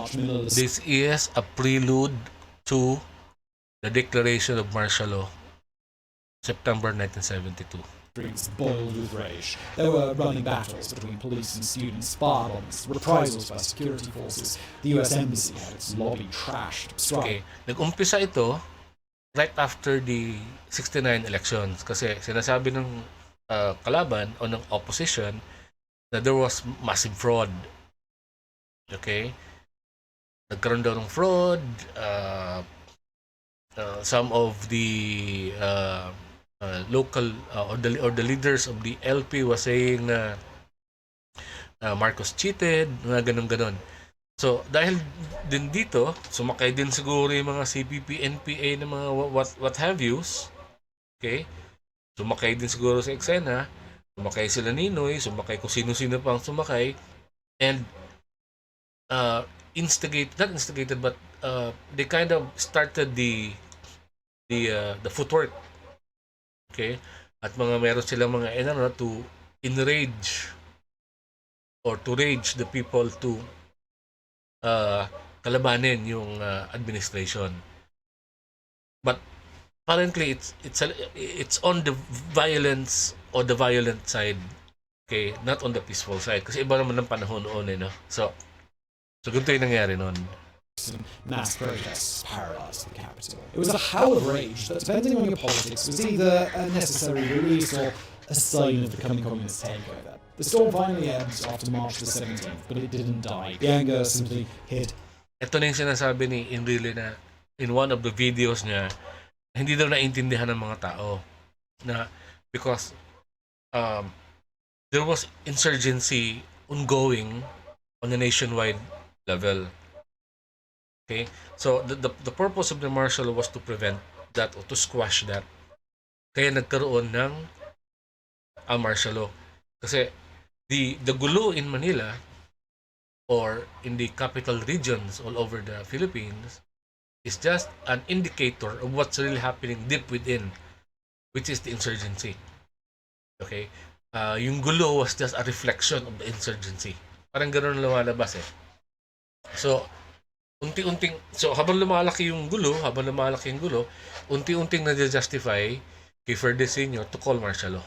March, Manila. This is a prelude to the declaration of martial law, September 1972. Streets boiled with rage. There were running battles between police and students, firebombs, reprisals by security forces. The US Embassy had its lobby trashed. Okay, nag-umpisa ito right after the 69 elections kasi sinasabi ng kalaban o ng opposition na there was massive fraud. Okay? Nagkaroon daw ng fraud. Some of the local or the leaders of the LP was saying na Marcos cheated, mga ganun-ganon. So, dahil din dito, sumakay din siguro yung mga CPP, NPA na mga what have yous. Okay? Sumakay din siguro sa eksena. Sumakay sila Ninoy, sumakay kung sino-sino pang sumakay. And not instigated, but they kind of started the footwork. Okay? At meron silang mga to enrage or to rage the people to kalabanin yung administration. But apparently it's on the violence or the violent side. Okay, not on the peaceful side kasi iba naman ng panahon noon no. So ganito yung nangyari noon. Mass protests paralyzed the capital. It was a howl of rage that, depending on your politics, was either a necessary release or a sign of the coming communist takeover. The storm finally ebbed after March the 17th, but it didn't die. The anger simply hid. Ito na yung sinasabi ni Enrile na in one of the videos niya, hindi daw naintindihan ng mga tao na because there was insurgency ongoing on a nationwide level. Okay, so the purpose of the martial law was to prevent that or to squash that. Kaya nagkaroon ng martial law. Kasi the gulo in Manila or in the capital regions all over the Philippines is just an indicator of what's really happening deep within, which is the insurgency. Okay, yung gulo was just a reflection of the insurgency. Parang ganoon lumalabas eh. So habang lumalaki yung gulo, unti-unting na-justify kay Ferde Sr. to call martial law.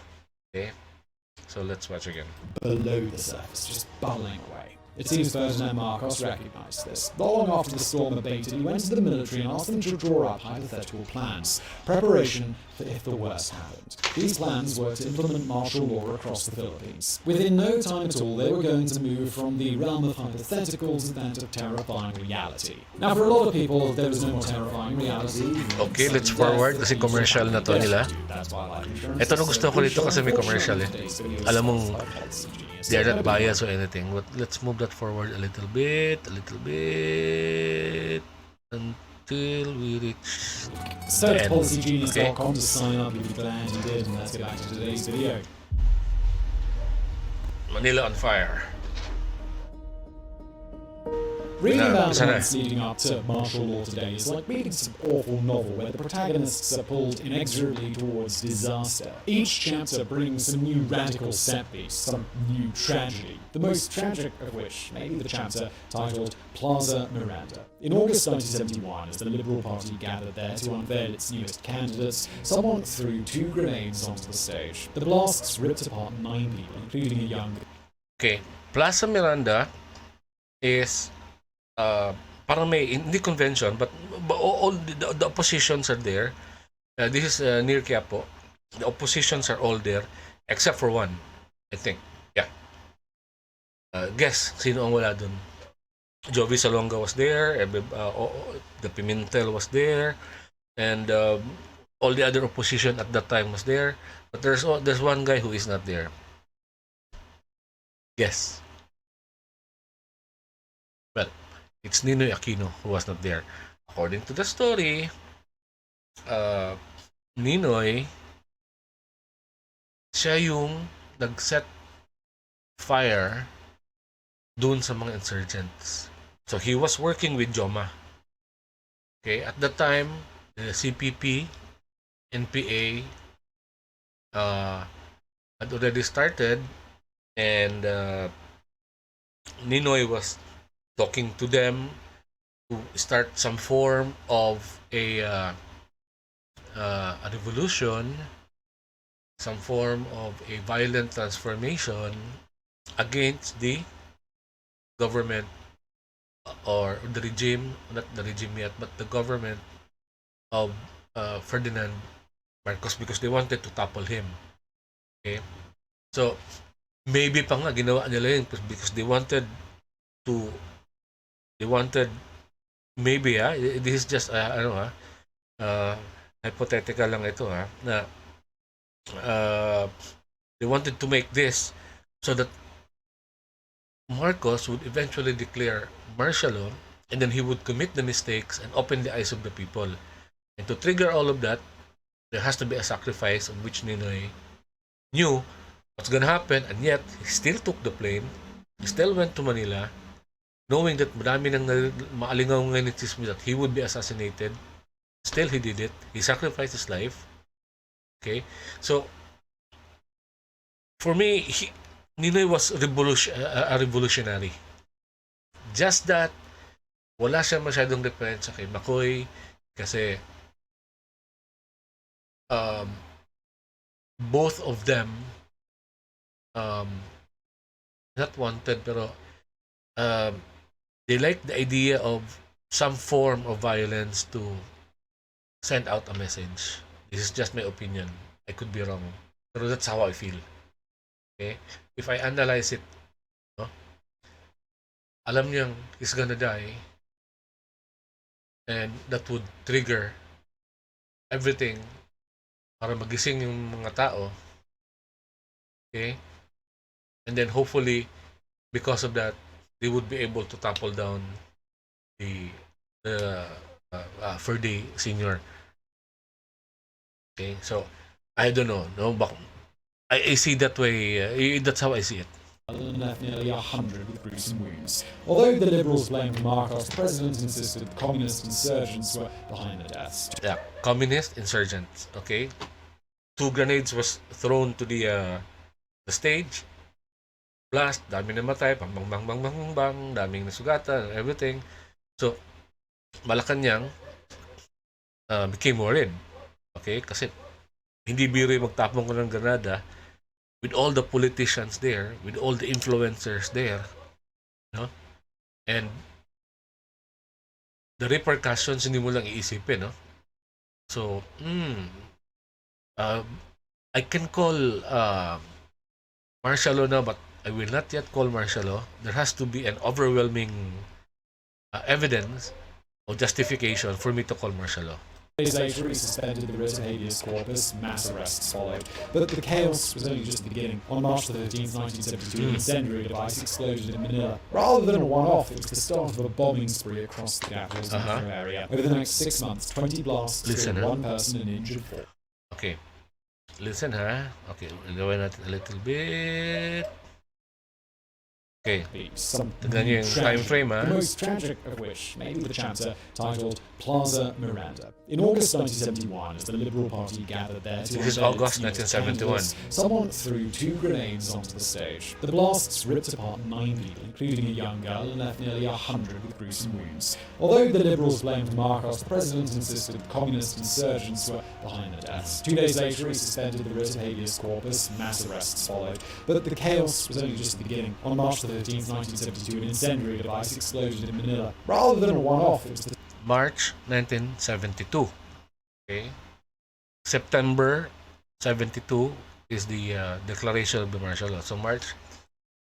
Okay? So let's watch again. Below the surface, just bubbling away. It seems Ferdinand Marcos recognized this. Not long after the storm abated, he went to the military and asked them to draw up hypothetical plans. Preparation for if the worst happened. These plans were to implement martial law across the Philippines. Within no time at all, they were going to move from the realm of hypotheticals to that of terrifying reality. Now, for a lot of people, there was no more terrifying reality. Okay, let's forward kasi commercial na to nila. Ito na gusto ko dito kasi may commercial eh. Alam mong they are not biased or anything. But let's move that forward a little bit, until we reach Search policygenius.com to sign up. You'll be glad you did. And let's get back to today's video. Manila on fire. Reading about events leading up to martial law today is like reading some awful novel where the protagonists are pulled inexorably towards disaster. Each chapter brings some new radical setpiece, some new tragedy. The most tragic of which may be the chapter titled Plaza Miranda. In August 1971, as the Liberal Party gathered there to unveil its newest candidates, someone threw 2 grenades onto the stage. The blasts ripped apart 9 people, including a young... Okay, Plaza Miranda is parang may hindi convention but all the oppositions are there. This is near Quiapo. The oppositions are all there except for one, I think. Yeah. Guess sino ang wala dun? Jovi Salonga was there, the Pimentel was there, and all the other opposition at that time was there. But there's one guy who is not there. Guess. Well, it's Ninoy Aquino who was not there. According to the story, Ninoy, siya yung nag-set fire dun sa mga insurgents. So he was working with Joma. Okay, at that time, the CPP, NPA had already started, and Ninoy was talking to them, to start some form of a revolution, some form of a violent transformation against the government or the regime, not the regime yet, but the government of Ferdinand Marcos, because they wanted to topple him. Okay? So, maybe pa nga ginawa nila yun because to, they wanted, maybe this is just, hypothetical lang ito na they wanted to make this so that Marcos would eventually declare martial law, and then he would commit the mistakes and open the eyes of the people. And to trigger all of that, there has to be a sacrifice of which Ninoy knew what's gonna happen, and yet he still took the plane, he still went to Manila, knowing that marami nang maalingaw ngayon that he would be assassinated. Still, he did it. He sacrificed his life. Okay? So, for me, Ninoy was a revolutionary. Just that, wala siya masyadong depensa kay Makoy kasi both of them not wanted, pero they like the idea of some form of violence to send out a message. This is just my opinion. I could be wrong. Pero that's how I feel. Okay? If I analyze it, alam niyang he's gonna die, and that would trigger everything para magising yung mga tao. Okay? And then hopefully, because of that, they would be able to topple down the Ferdy Senior. Okay? So, I don't know. No, but I see that way. That's how I see it. And left nearly 100 with gruesome wounds. Although the Liberals blamed Marcos, the president insisted communist insurgents were behind the deaths. Yeah, communist insurgents. Okay, 2 grenades was thrown to the stage. Blast, dami namatay, bang, daming nasugatan, everything. So, Malacanang became worried. Okay, kasi hindi biro yung magtapon ko ng granada with all the politicians there, with all the influencers there, no? And the repercussions hindi mo lang iisipin, no? So, I can call martial law now, but I will not yet call martial law. There has to be an overwhelming evidence or justification for me to call martial law. Days later, he suspended the writ of habeas corpus, mass arrests followed. But the chaos was only just the beginning. On March 13, 1972, an incendiary device exploded in Manila. Rather than a one-off, it was the start of a bombing spree across the capital's metro area. Over the next 6 months, 20 blasts killed 1 person and injured 4. Okay. Listen, Okay, gawin natin a little bit. Okay. Tignan niyo yung time frame, The most tragic of which may be the chapter titled Plaza Miranda. In August 1971, as the Liberal Party gathered there to This is August 1971. Someone threw 2 grenades onto the stage. The blasts ripped apart 9 people, including a young girl, and left nearly 100 with gruesome wounds. Although the Liberals blamed Marcos, the president insisted communist insurgents were behind the deaths. 2 days later, he suspended the writ of habeas corpus, mass arrests followed. But the chaos was only just the beginning. On March 13, 1972, an incendiary device exploded in Manila. Rather than a one-off, it was the March 1972. Okay. September 72 is the declaration of the martial law. So March,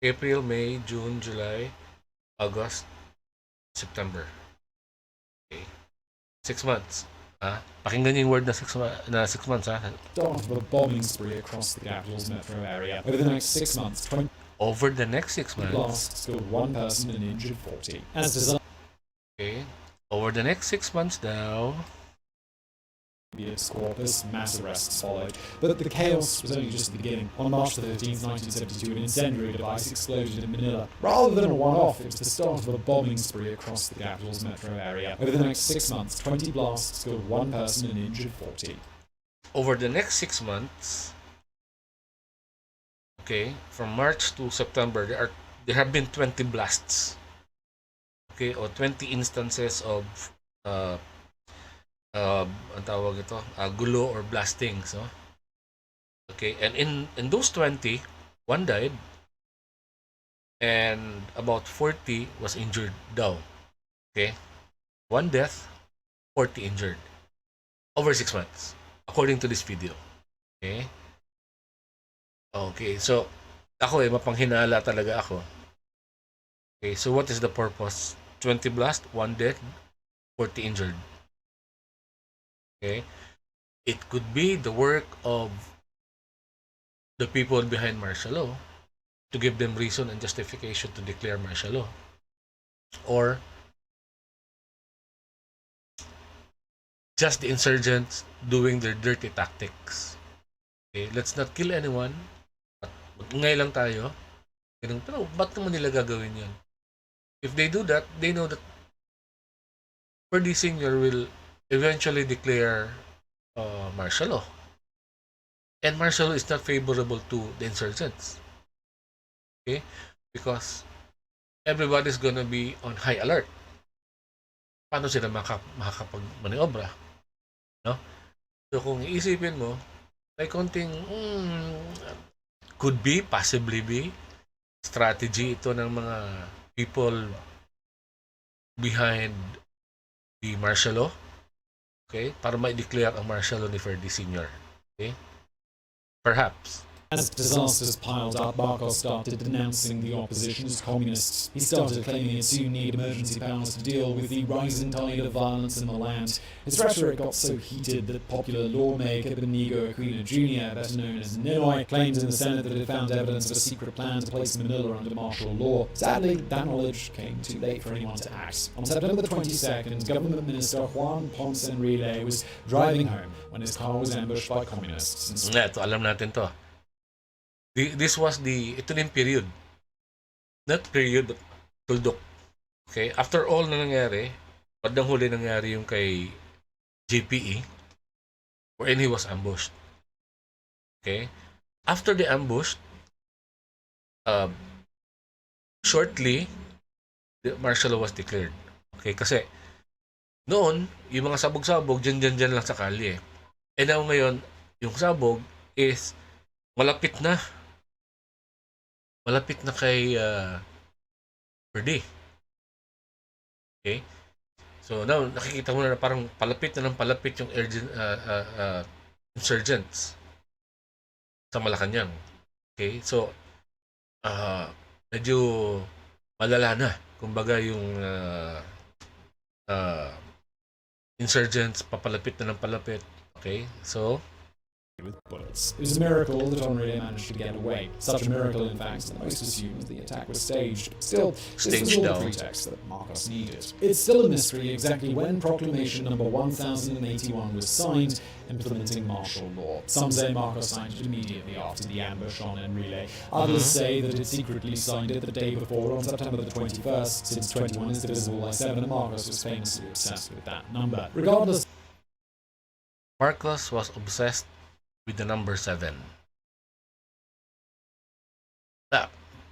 April, May, June, July, August, September. Okay. 6 months. Pakinggan yung word na 6 months. Start of a bombing spree across the capital's metro area. Over the next 6 months, 20 Over the next 6 months. blasts killed 1 person and injured 40. As designed. Okay. Over the next 6 months now. Habeas corpus, mass arrests followed. But the chaos was only just the beginning. On March 13, 1972, an incendiary device exploded in Manila. Rather than a one-off, it was the start of a bombing spree across the capital's metro area. Over the next 6 months, 20 blasts killed 1 person and injured 40. Over the next 6 months, okay, from March to September, there have been 20 blasts. okay, o 20 instances of ang tawag ito, gulo or blastings, no? Okay, and in those 20, one died and about 40 was injured daw. Okay? One death, 40 injured. Over 6 months, according to this video. Okay? Okay, so ako mapanghinala talaga ako. Okay, so what is the purpose? 20 blast, one death, 40 injured. Okay? It could be the work of the people behind martial law to give them reason and justification to declare martial law. Or just the insurgents doing their dirty tactics. Okay, let's not kill anyone. Mag-ingay lang tayo. Pero ba't naman nila gagawin yan? If they do that, they know that Ferdy Sr. will eventually declare martial law. And martial law is not favorable to the insurgents. Okay? Because everybody's gonna be on high alert. Paano sila makakapag-maniobra? No? So kung iisipin mo, may konting could be, possibly be, strategy ito ng mga people behind the martial law, okay, para ma-declare ang martial law ni Ferdy Sr. Okay? Perhaps. As disasters piled up, Marcos started denouncing the opposition as communists. He started claiming it soon need emergency powers to deal with the rising tide of violence in the land. His rhetoric got so heated that popular lawmaker Benigno Aquino Jr., better known as Umanoy, claimed in the Senate that it found evidence of a secret plan to place Manila under martial law. Sadly, that knowledge came too late for anyone to act. On September the 22nd, Government Minister Juan Ponce Enrile was driving home when his car was ambushed by communists. Ito, alam natin to. This was ito na yung period. Not period, but tuldok. Okay? After all na nangyari, bandang huli nangyari yung kay JPE, wherein he was ambushed. Okay? After the ambush, shortly, the martial law was declared. Okay? Kasi, noon, yung mga sabog-sabog, dyan lang sa kalye. And now ngayon, yung sabog is malapit na kay Ferdy. Okay? So now, nakikita mo na parang palapit na ng palapit yung insurgents sa Malacanang. Okay? So, medyo malala na. Kumbaga yung insurgents papalapit na ng palapit. Okay? So, with bullets. It was a miracle that Enrile managed to get away. Such a miracle, in fact, that most assumed the attack was staged. Still, this was all the pretext that Marcos needed. It's still a mystery exactly when Proclamation number 1081 was signed, implementing martial law. Some say Marcos signed it immediately after the ambush on Enrile. Others say that it secretly signed it the day before, on September the 21st, since 21 is divisible by 7, and Marcos was famously obsessed with that number. Regardless, Marcos was obsessed with the number 7.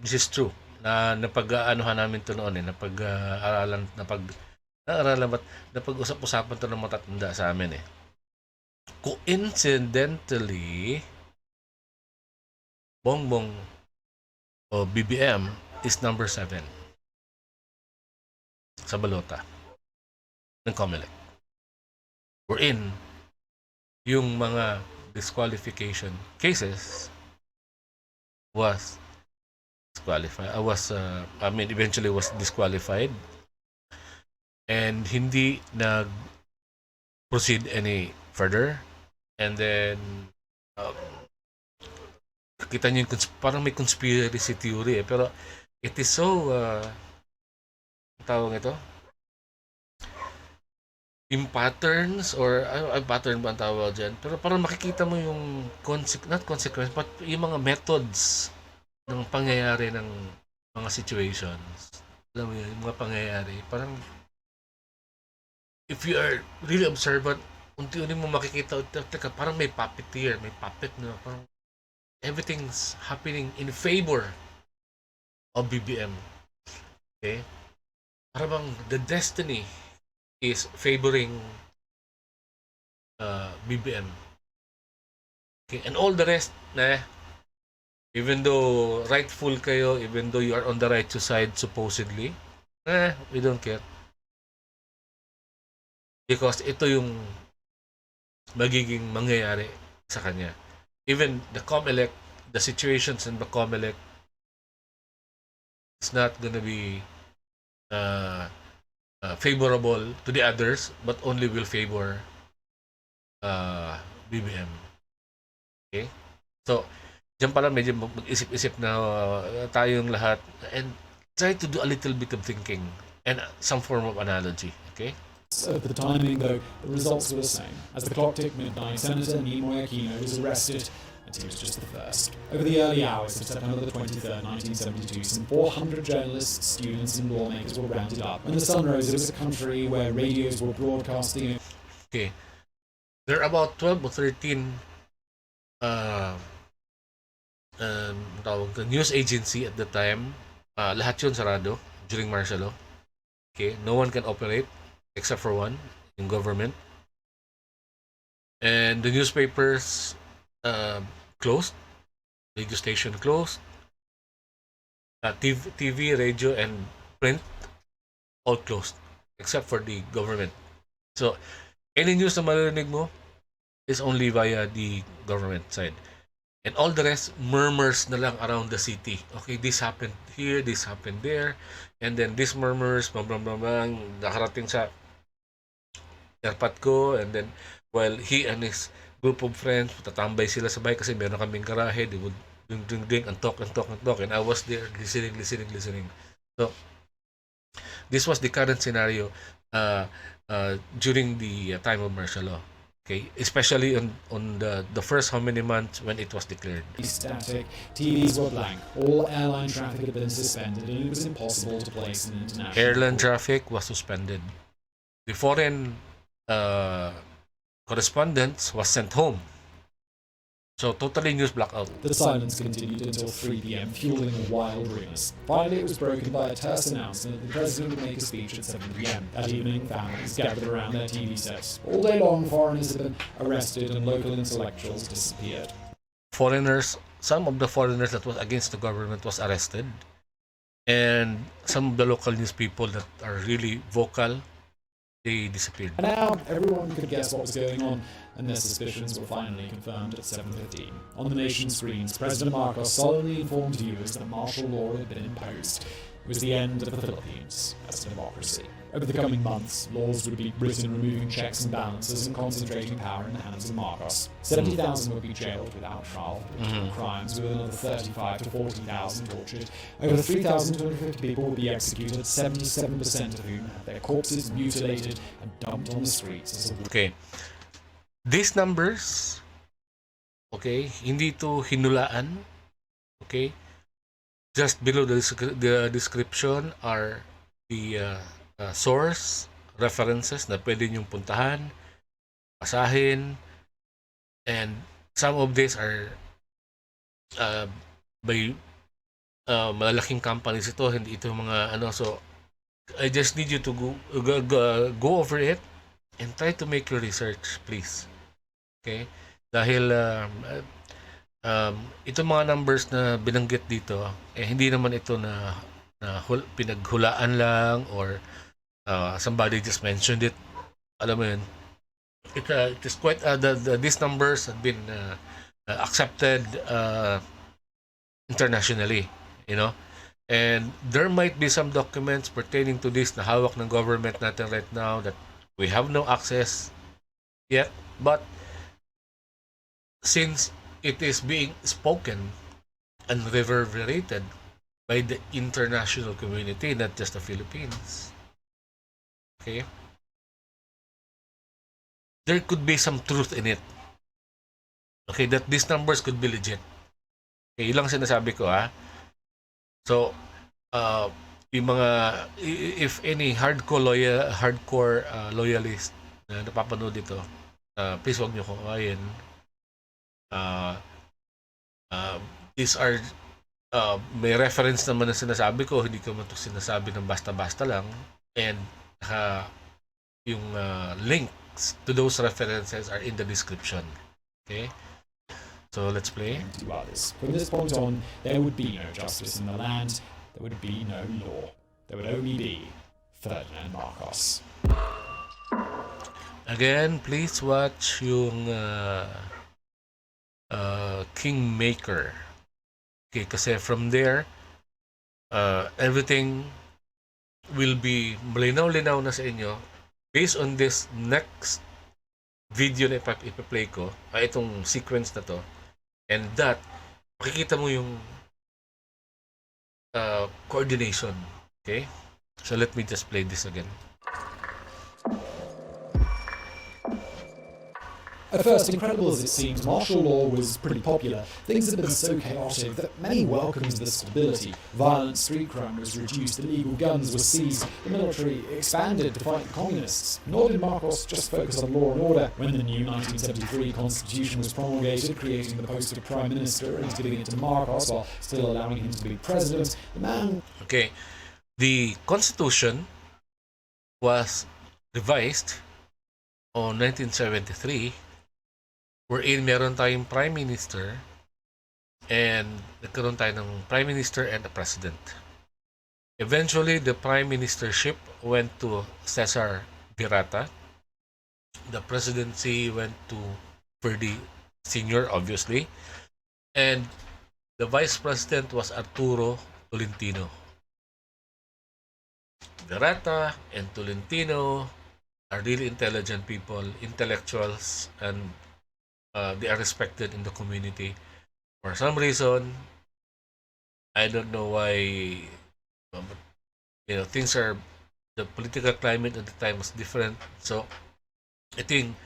This is true. Napag-aanohan namin to noon napag-usap-usapan to ng matatanda sa amin Coincidentally, Bongbong o BBM is number 7 sa balota ng COMELEC. We're in yung mga disqualification cases was disqualified. Eventually was disqualified and hindi nag-proceed any further. And then kita niyo parang may conspiracy theory pero it is so tawag ito in patterns or pattern ba ang tawag dyan? Pero parang makikita mo yung not consequence but yung mga methods ng pangyayari ng mga situations. Alam mo yun, yung mga pangyayari. Parang if you are really observant, unti-unti mo makikita, teka, parang may puppeteer, may puppet na parang everything's happening in favor of BBM. Okay? parang the destiny is favoring BBM. Okay, and all the rest, even though rightful kayo, even though you are on the right side supposedly, we don't care. Because ito yung magiging mangyayari sa kanya. Even the COMELEC, the situations in the COMELEC, it's not gonna be favorable to the others, but only will favor BBM. Okay? So, dyan pala medyo mag-isip-isip na tayong lahat and try to do a little bit of thinking and some form of analogy. Okay? Of the timing, though, the results were the same. As the clock ticked midnight, Senator Nimoy Aquino was arrested, and he was just the first. Over the early hours of September the 23rd, 1972, some 400 journalists, students, and lawmakers were rounded up. When the sun rose, it was a country where radios were broadcasting. Okay. There are about 12 or 13 news agency at the time. Lahat yun sarado during martial law. Okay, no one can operate except for one in government. And the newspapers closed, radio station closed, TV, radio, and print all closed except for the government. So, any news na marinig mo is only via the government side. And all the rest, murmurs na lang around the city. Okay, this happened here, this happened there. And then this murmurs, nakarating sa airpot ko. And then, while he and his group of friends, tatambay sila sa bike kasi meron kaming garahe. They would drink, and talk. And I was there listening. So, this was the current scenario during the time of martial law. Okay, especially on the first how many months when it was declared. Static, TVs were blank, all airline traffic had been suspended, and it was impossible to place an international. Airline traffic was suspended. The foreign correspondence was sent home. So totally news blackout. The silence continued until 3 p.m., fueling wild rumors. Finally, it was broken by a terse announcement that the president would make a speech at 7 p.m. That evening, families gathered around their TV sets. All day long, foreigners had been arrested and local intellectuals disappeared. Foreigners, some of the foreigners that was against the government was arrested, and some of the local news people that are really vocal, they disappeared. And now, everyone could guess what was going on, and their suspicions were finally confirmed at 7:15. On the nation's screens, President Marcos solemnly informed viewers that martial law had been imposed. It was the end of the Philippines as a democracy. Over the coming months, laws would be written removing checks and balances and concentrating power in the hands of Marcos. 70,000 would be jailed without trial for political crimes, with another 35 to 40,000 tortured. Over 3,250 people would be executed, 77% of whom had their corpses mutilated and dumped on the streets as a Okay. These numbers, okay, hindi to hinulaan, okay? Just below the description are the source, references na pwede nyong puntahan, basahin, and some of these are by malalaking companies ito, hindi ito mga ano. So, I just need you to go over it and try to make your research, please. Okay? Dahil itong mga numbers na binanggit dito, hindi naman ito na pinaghulaan lang or somebody just mentioned it. Alam mo yun, it is quite these numbers have been accepted internationally, you know, and there might be some documents pertaining to this na hawak ng government natin right now that we have no access yet, but since it is being spoken and reverberated by the international community, not just the Philippines, okay, there could be some truth in it. Okay, that these numbers could be legit. Okay, yun lang sinasabi ko, ha. So, yung mga, if any hardcore loyalist na napapanood dito, please wag nyo kumain. These are may reference naman na sinasabi ko, hindi ko man ito sinasabi ng basta-basta lang, And yung links to those references are in the description. Okay? So let's play. To others. From this point on, there would be no justice in the land, there would be no law. There would only be Ferdinand Marcos. Again, please watch yung Kingmaker. Okay, kasi from there, everything will be malinaw-linaw na sa inyo based on this next video na ipa-play ko, itong sequence na to, and that, makikita mo yung coordination. Okay? So let me just play this again. At first, incredible as it seems, martial law was pretty popular. Things had been so chaotic that many welcomed the stability. Violent street crime was reduced, illegal guns were seized, the military expanded to fight the communists. Nor did Marcos just focus on law and order. When the new 1973 constitution was promulgated, creating the post of prime minister and giving it to Marcos while still allowing him to be president, the man... Okay, the constitution was revised on 1973, wherein meron tayong prime minister and nagkaroon tayo ng prime minister and a president. Eventually, the prime ministership went to Cesar Virata. The presidency went to Ferdy Sr., obviously. And the vice president was Arturo Tolentino. Virata and Tolentino are really intelligent people, intellectuals, and they are respected in the community. For some reason, I don't know why, but things are, the political climate at the time was different. So I think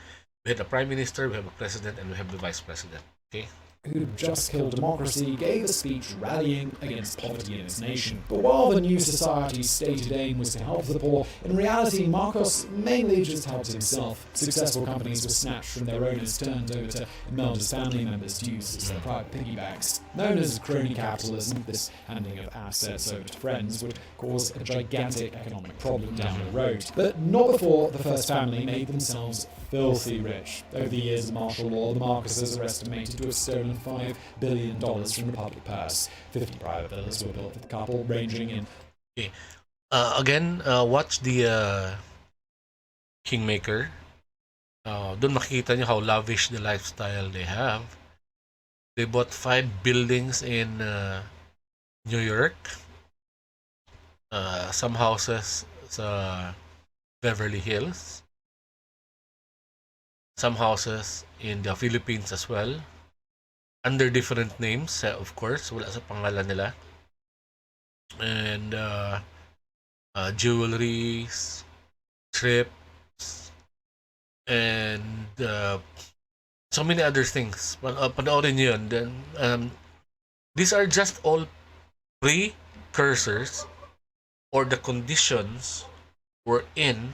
we had a prime minister, we have a president, and we have the vice president. Okay. Who'd just killed democracy, gave a speech rallying against poverty in his nation. But while the new society's stated aim was to help the poor, in reality Marcos mainly just helped himself. Successful companies were snatched from their owners, turned over to Imelda's family members to use as their private piggy banks. Known as crony capitalism, this handing of assets over to friends would cause a gigantic economic problem down the road. But not before the first family made themselves filthy rich. Over the years of martial law, the Marcoses are estimated to have stolen $5 billion from the public purse. 50 private villas were built for the couple, ranging in... Okay. Again, watch the Kingmaker. Doon makikita nyo how lavish the lifestyle they have. They bought 5 buildings in New York. Some houses sa Beverly Hills. Some houses in the Philippines as well. Under different names, of course. Wala sa pangalan nila. And jewelries, trips, and so many other things. Panoorin nyo yun. Then, these are just all precursors or the conditions wherein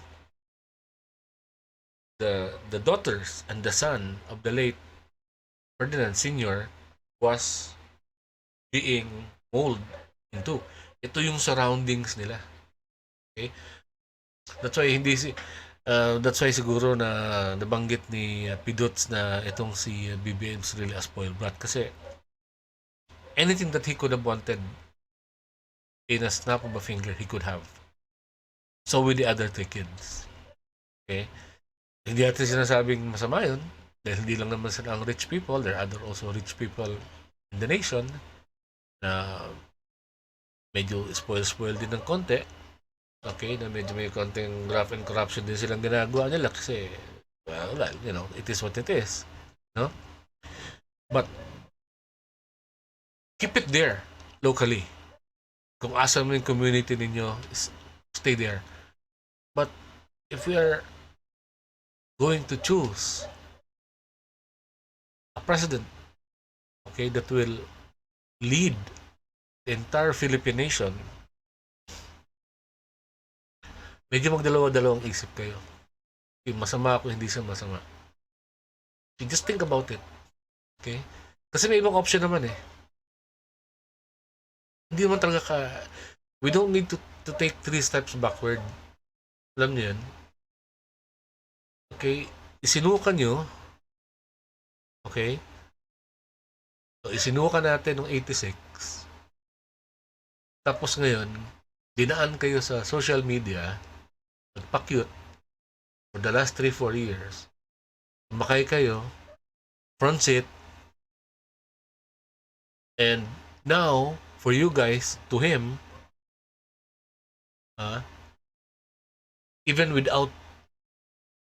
the daughters and the son of the late Ferdinand Sr. was being molded into. Ito yung surroundings nila. Okay? That's why siguro na nabanggit ni Pidots na itong si BBM is really a spoiled brat kasi anything that he could have wanted in a snap of a finger, he could have. So with the other 3 kids. Okay? Hindi natin sinasabing masama yun. Dahil hindi lang naman sila ang rich people. There are other also rich people in the nation na medyo spoil din ng konti. Okay, na medyo may konting graft and corruption din silang ginagawa nila kasi, well, it is what it is. No? But, keep it there, locally. Kung asa mo yung community ninyo, stay there. But, if we are going to choose a president, okay, that will lead the entire Philippine nation, medyo magdalawa-dalawang isip kayo. Yung masama ako, hindi siya masama. You just think about it. Okay? Kasi may ibang option naman eh. Hindi naman talaga we don't need to take 3 steps backward Alam niyo yun? Okay? Isinuka nyo, okay? So, isinuka natin noong 86. Tapos ngayon, dinaan kayo sa social media, nagpa-cute for the last 3-4 years. Makay kayo, front seat, and now, for you guys, to him, even without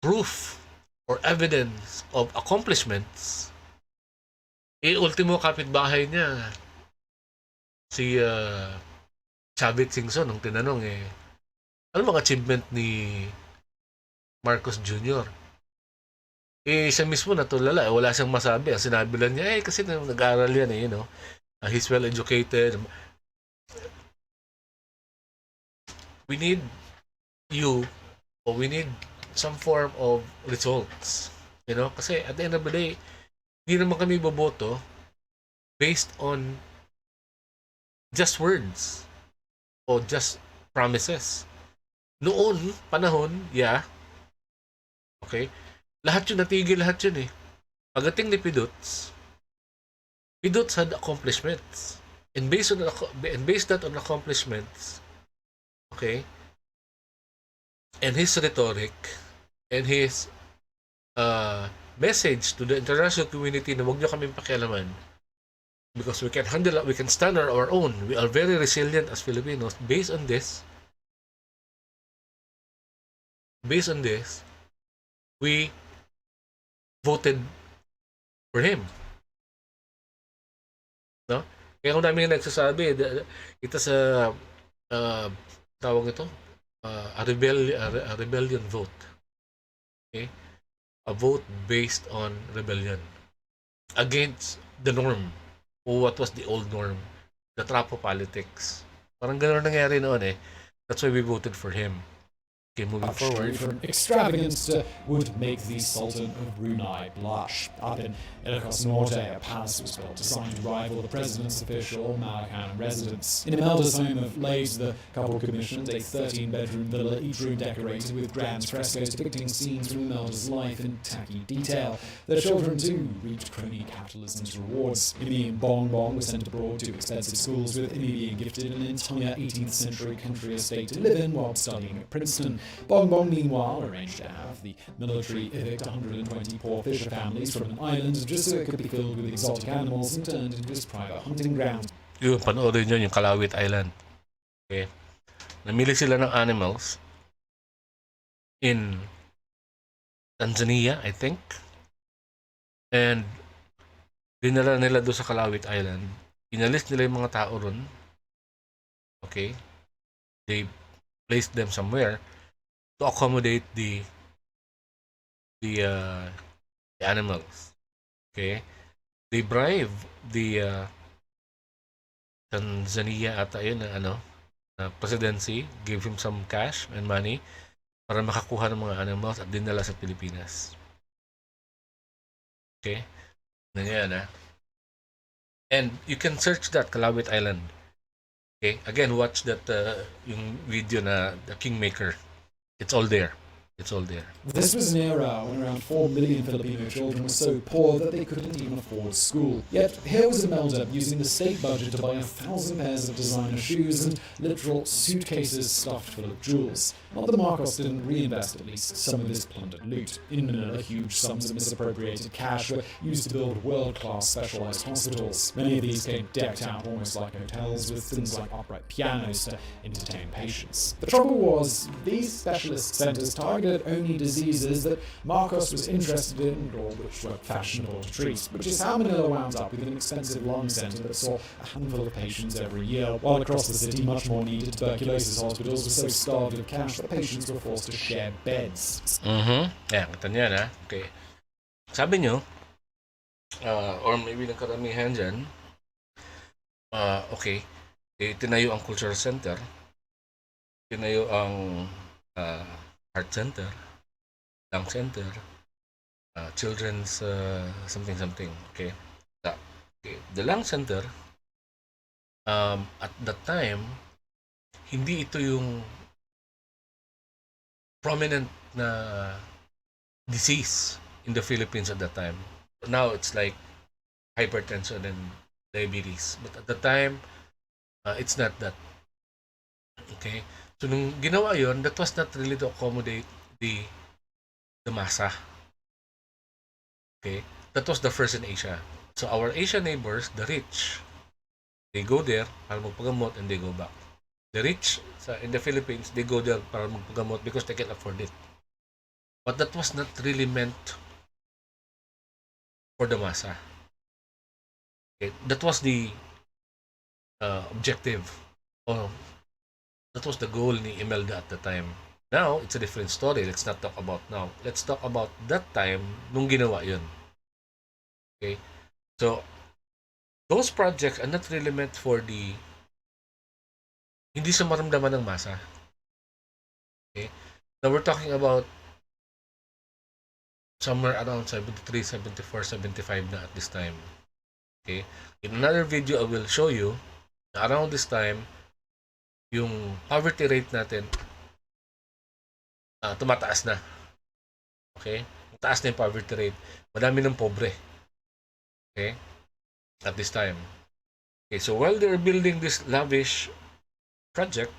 proof or evidence of accomplishments, ultimo kapitbahay niya, si Chavit Singson, nung tinanong ano mga achievement ni Marcos Jr.? Siya mismo natulala, wala siyang masabi. Ang sinabi lang niya, kasi nag-aaral yan he's well educated. We need you, or we need some form of results. Kasi at the end of the day, hindi naman kami boboto based on just words o just promises. Noon, panahon, okay, lahat yun, natigil lahat yun Pagdating ni Pidots had accomplishments. And based that on accomplishments, okay, and his rhetoric, and his message to the international community na huwag nyo kaming pakialaman because we can handle it, we can stand on our own. We are very resilient as Filipinos. Based on this, we voted for him. No? Kaya kung dami nga nagsasabi, ito sa tawag ito, a rebellion vote. Okay? A vote based on rebellion against the norm, or what was the old norm, the trap of politics. Parang gano'n nangyari noon That's why we voted for him. Okay, moving forward. From extravagance would make the Sultan of Brunei blush. Up in Ilocos Norte, a palace was built designed to rival the president's official Malaccan residence. In Imelda's home of Leys, the couple commissioned a 13-bedroom villa, each room decorated with grand frescoes depicting scenes from Imelda's life in tacky detail. Their children, too, reaped crony capitalism's rewards. Imi and Bong Bong were sent abroad to expensive schools, with Imi being gifted an entire 18th century country estate to live in while studying at Princeton. Bong Bong, meanwhile, arranged to have the military evict 120 poor fisher families from an island just so it could be filled with exotic animals and turned into his private hunting ground. Yung panoorin nyo yung Kalawit Island. Okay. Namili sila ng animals in Tanzania, I think. And dinala nila doon sa Kalawit Island. Inalis nila yung mga tao ron. Okay. They placed them somewhere to accommodate the animals. Okay? They bribe the Tanzania ata yun na presidency, gave him some cash and money para makakuha ng mga animals at dinala sa Pilipinas. Okay? Nangyayari And you can search that, Kalawit Island. Okay? Again, watch that yung video na The Kingmaker. It's all there. It's all there. This was an era when around 4 million Filipino children were so poor that they couldn't even afford school. Yet here was Imelda using the state budget to buy 1,000 pairs of designer shoes and literal suitcases stuffed full of jewels. Not that Marcos didn't reinvest at least some of this plundered loot. In Manila, huge sums of misappropriated cash were used to build world-class specialized hospitals. Many of these came decked out almost like hotels with things like upright pianos to entertain patients. The trouble was, these specialist centers targeted only diseases that Marcos was interested in or which were fashionable to treat, which is how Manila wound up with an expensive lung center that saw a handful of patients every year, while across the city much more needed tuberculosis hospitals were so starved of cash that patients were forced to share beds. Yeah, kita niya na. Okay. Sabi nyo, or maybe ng karamihan dyan, okay, tinayo ang cultural center, tinayo ang art center, lung center, children's something. Okay. The lung center, at that time, hindi ito yung prominent na disease in the Philippines at that time. Now it's like hypertension and diabetes. But at the time, it's not that. Okay? So nung ginawa yon, that was not really to accommodate the masa. Okay? That was the first in Asia. So our Asian neighbors, the rich, they go there para magpagamot and they go back. The rich in the Philippines, they go there para magpagamot because they can afford it. But that was not really meant for the masa. Okay? That was the objective. Or that was the goal ni Imelda at the time. Now, it's a different story. Let's not talk about now. Let's talk about that time nung ginawa yun. Okay? So, those projects are not really meant for hindi sa maramdaman ng masa. Okay? Now, we're talking about somewhere around 73, 74, 75 na at this time. Okay? In another video, I will show you na around this time, yung poverty rate natin tumataas na. Okay? Taas na yung poverty rate. Madami ng pobre. Okay? At this time. Okay, so while they're building this lavish project,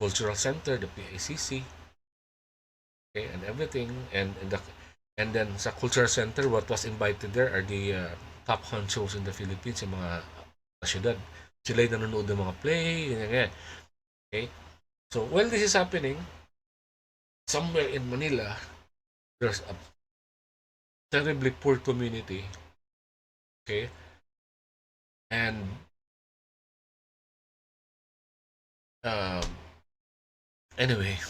cultural center, the PICC, okay, and everything, and then sa cultural center, what was invited there are the top honchos in the Philippines, yung mga syudad. Sila yung nanonood ng mga play, ganyan. Okay? So while this is happening, somewhere in Manila, there's a terribly poor community. Okay? And anyway,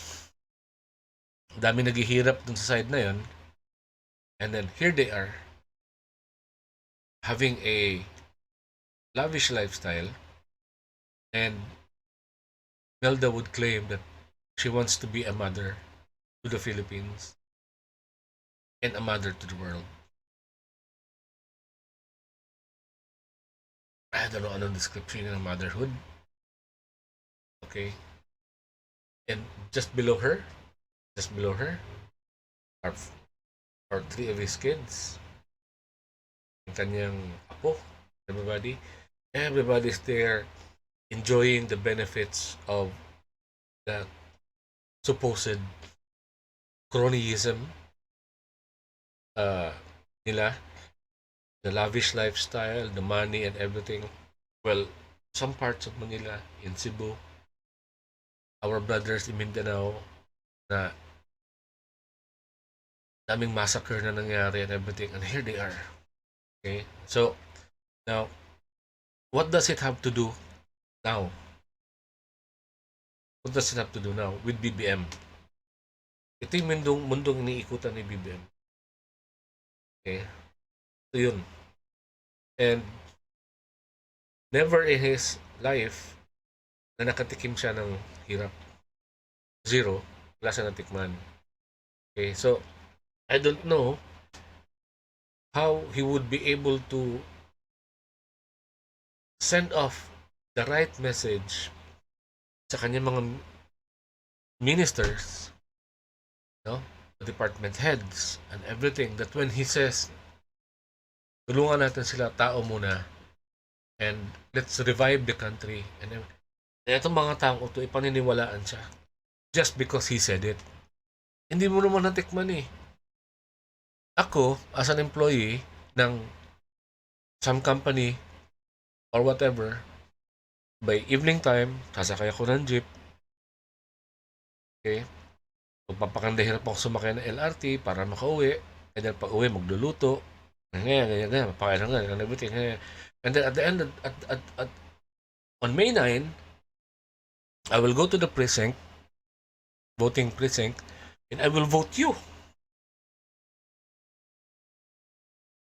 dami naghihirap dun sa side na yun. And then here they are having a lavish lifestyle, and Melda would claim that she wants to be a mother to the Philippines and a mother to the world. I don't know anong description ng motherhood. Okay. And just below her are three of his kids. Yung kanyang apo, everybody's there enjoying the benefits of that supposed cronyism nila, the lavish lifestyle, the money and everything. Well, some parts of Manila, in Cebu, our brothers in Mindanao, na daming massacre na nangyari and everything, and here they are. Okay, so now, what does it have to do now? What does it have to do now with BBM? Ito yung mundong iniikutan ni BBM. Okay, so yun. And never in his life na nakatikim siya ng hirap. Zero. Wala siya natikman. Okay, so I don't know how he would be able to send off the right message sa kanyang mga ministers, no? The department heads and everything, that when he says tulungan natin sila, tao muna, and let's revive the country, and itong mga taong ito, ipaniniwalaan siya just because he said it. Hindi mo naman natikman eh. Ako, as an employee ng some company or whatever, by evening time, sasakay ako ng jeep. Okay? Magpapakandahin ako sumakay ng LRT para makauwi. And then pag uwi, magluluto. Ganyan, mapakain nga, and everything. And then at the end, on May 9, I will go to the precinct, voting precinct, and I will vote you.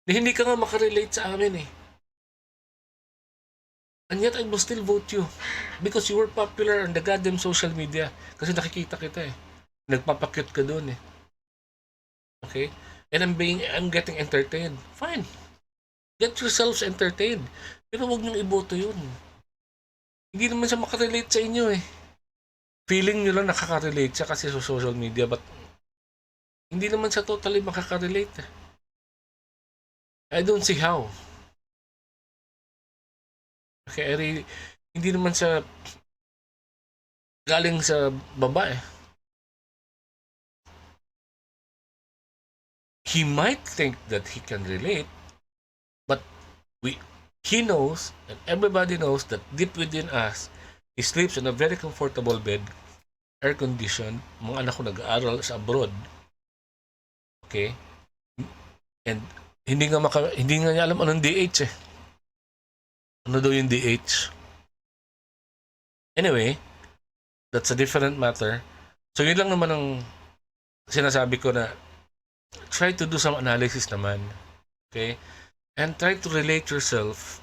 Hindi ka nga makarelate sa amin eh. And yet I will still vote you because you were popular on the goddamn social media. Kasi nakikita kita eh. Nagpapakyut ka doon eh. Okay? And I'm getting entertained. Fine. Get yourselves entertained. Pero huwag niyong iboto yun. Hindi naman siya makarelate sa inyo eh. feeling nyo lang nakaka-relate siya kasi sa social media, but hindi naman siya totally makaka-relate. I don't see how. Okay, hindi naman siya galing sa babae. He might think that he can relate, but he knows, and everybody knows, that deep within us, he sleeps in a very comfortable bed, air-conditioned. Mga anak ko nag-aaral sa abroad. Okay? And hindi nga niya alam anong DH eh. Ano daw yung DH? Anyway, that's a different matter. So yun lang naman ang sinasabi ko, na try to do some analysis naman. Okay? And try to relate yourself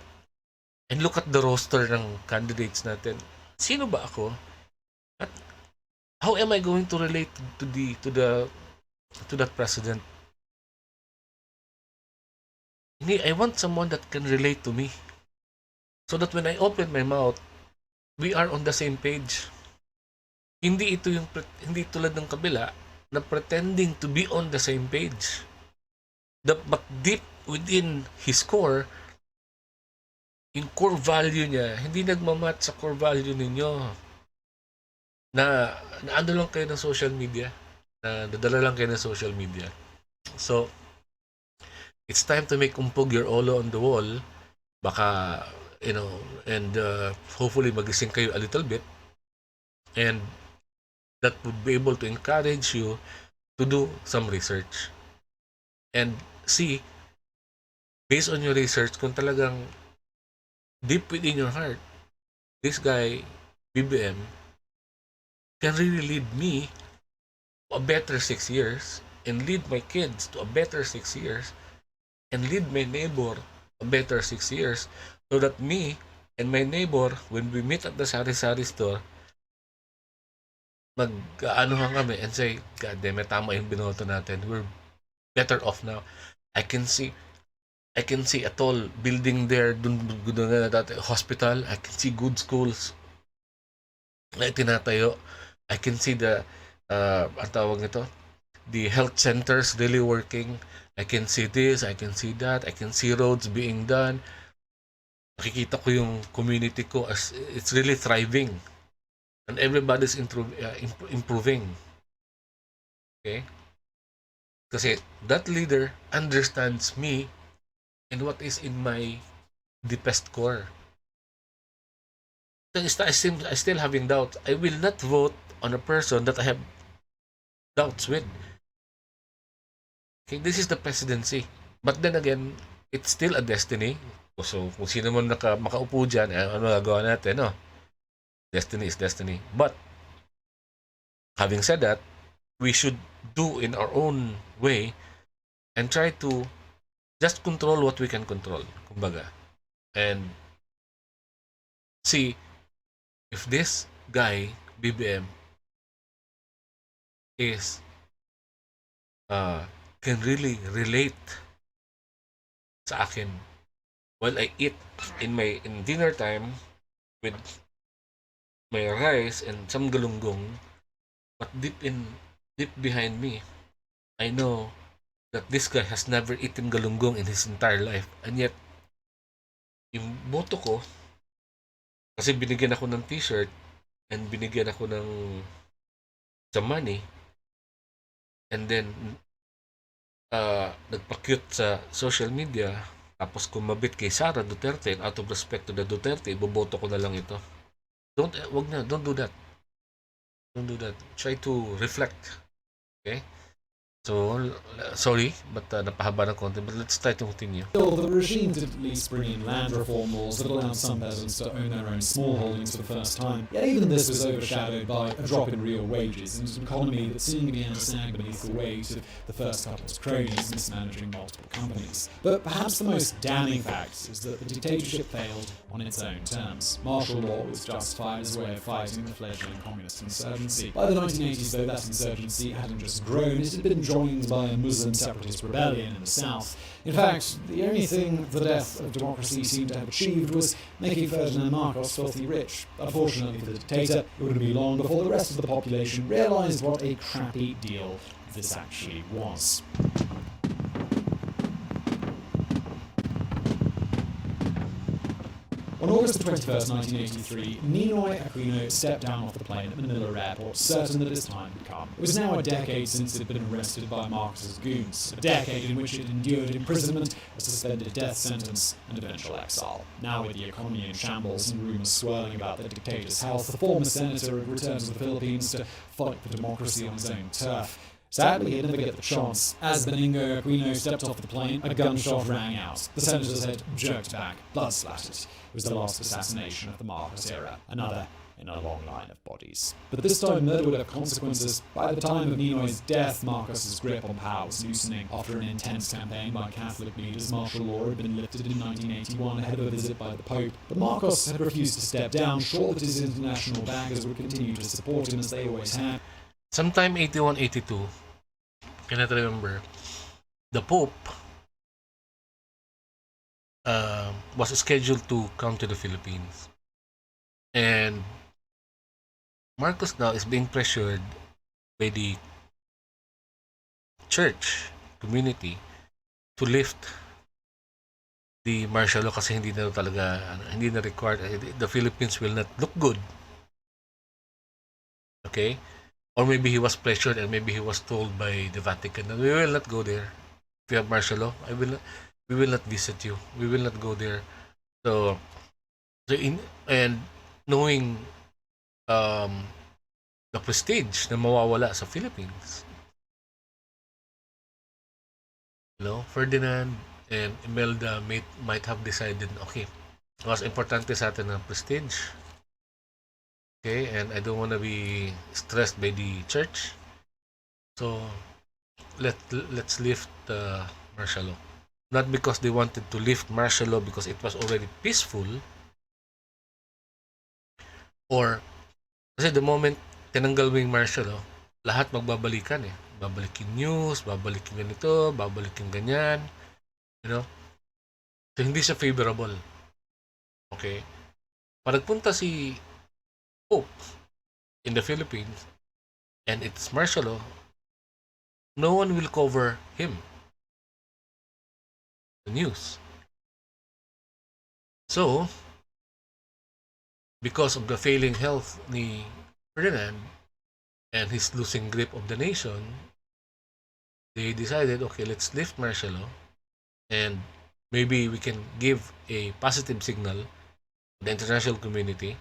and look at the roster ng candidates natin. Sino ba ako? At how am I going to relate to that president? I want someone that can relate to me. So that when I open my mouth, we are on the same page. Hindi tulad ng kabila na pretending to be on the same page. But deep within his core, yung core value niya, hindi nagmamatch sa core value ninyo. Na ano lang kayo ng social media. Na dadala lang kayo ng social media. So, it's time to make umpog your olo on the wall. Baka, and hopefully magising kayo a little bit. And that would be able to encourage you to do some research. And see, based on your research, kung talagang deep within your heart, this guy, BBM, can really lead me to a better 6 years, and lead my kids to a better 6 years, and lead my neighbor a better 6 years, so that me and my neighbor, when we meet at the sari-sari store, mag-aanohan kami and say, God damn it, tama yung binoto natin. We're better off now. I can see a tall building there, dun na dati, hospital. I can see good schools na tinatayo. I can see the ang tawag nito, the health centers really working. I can see this, I can see that, I can see roads being done. Nakikita ko yung community ko as it's really thriving, and everybody's improving. Okay? Kasi that leader understands me and what is in my deepest core. I still having doubts. I will not vote on a person that I have doubts with. Okay, this is the presidency. But then again, it's still a destiny. So, kung sino man makaupo dyan, ano gagawa natin, no? Destiny is destiny. But, having said that, we should do in our own way and try to just control what we can control, kumbaga. And see if this guy, BBM, is can really relate sa akin while I eat in dinner time with my rice and some galunggong, but deep behind me, I know that this guy has never eaten galunggong in his entire life, and yet yung boto ko, kasi binigyan ako ng t-shirt and binigyan ako ng some money, and then nagpa-cute sa social media, tapos kumabit kay Sara Duterte, and out of respect to the Duterte, iboboto ko na lang ito. Don't do that. Don't do that. Try to reflect. Okay? So, sorry, but napahaba ng content, but let's try to continue. Still, the regime did at least bring in land reform laws that allowed some peasants to own their own small holdings for the first time. Yet even this was overshadowed by a drop in real wages and an economy that soon began to sag beneath the weight of the first couple's cronies mismanaging multiple companies. But perhaps the most damning fact is that the dictatorship failed on its own terms. Martial law was justified as a way of fighting the fledgling communist insurgency. By the 1980s, though, that insurgency hadn't just grown, it had been joined by a Muslim separatist rebellion in the south. In fact, the only thing the death of democracy seemed to have achieved was making Ferdinand Marcos filthy rich. Unfortunately for the dictator, it wouldn't be long before the rest of the population realised what a crappy deal this actually was. On August the 21st, 1983, Ninoy Aquino stepped down off the plane at Manila Airport, certain that his time had come. It was now a decade since it had been arrested by Marcos's goons, a decade in which it endured imprisonment, a suspended death sentence, and eventual exile. Now with the economy in shambles and rumours swirling about the dictator's health, the former senator had returned to the Philippines to fight for democracy on his own turf. Sadly, he'd never get the chance. As Benigno Aquino stepped off the plane, a gunshot rang out. The senator's head jerked back, blood splattered. It was the last assassination of the Marcos era, another in a long line of bodies. But this time, murder would have consequences. By the time of Ninoy's death, Marcos's grip on power was loosening. After an intense campaign by Catholic leaders, martial law had been lifted in 1981 ahead of a visit by the Pope. But Marcos had refused to step down, sure that his international backers would continue to support him as they always had. Sometime 81-82, cannot remember, the Pope was scheduled to come to the Philippines. And Marcos now is being pressured by the church community to lift the martial law kasi hindi na required. The Philippines will not look good. Okay? Or maybe he was pressured and maybe he was told by the Vatican that we will not go there. If you have martial law, we will not visit you. We will not go there. So knowing the prestige na mawawala sa Philippines, Ferdinand and Imelda might have decided, okay, mas importante sa atin ang prestige. Okay, and I don't want to be stressed by the church. So let's lift martial law. Not because they wanted to lift martial law because it was already peaceful, or kasi the moment tinanggal mo yung martial law, lahat magbabalikan eh. Babalikin news, babalikin ganito, babalikin ganyan. So hindi siya favorable. Okay? Pag nagpunta si Pope in the Philippines and it's martial law, no one will cover him. The news. So, because of the failing health ni Ferdinand and his losing grip of the nation, they decided, okay, let's lift martial law and maybe we can give a positive signal to the international community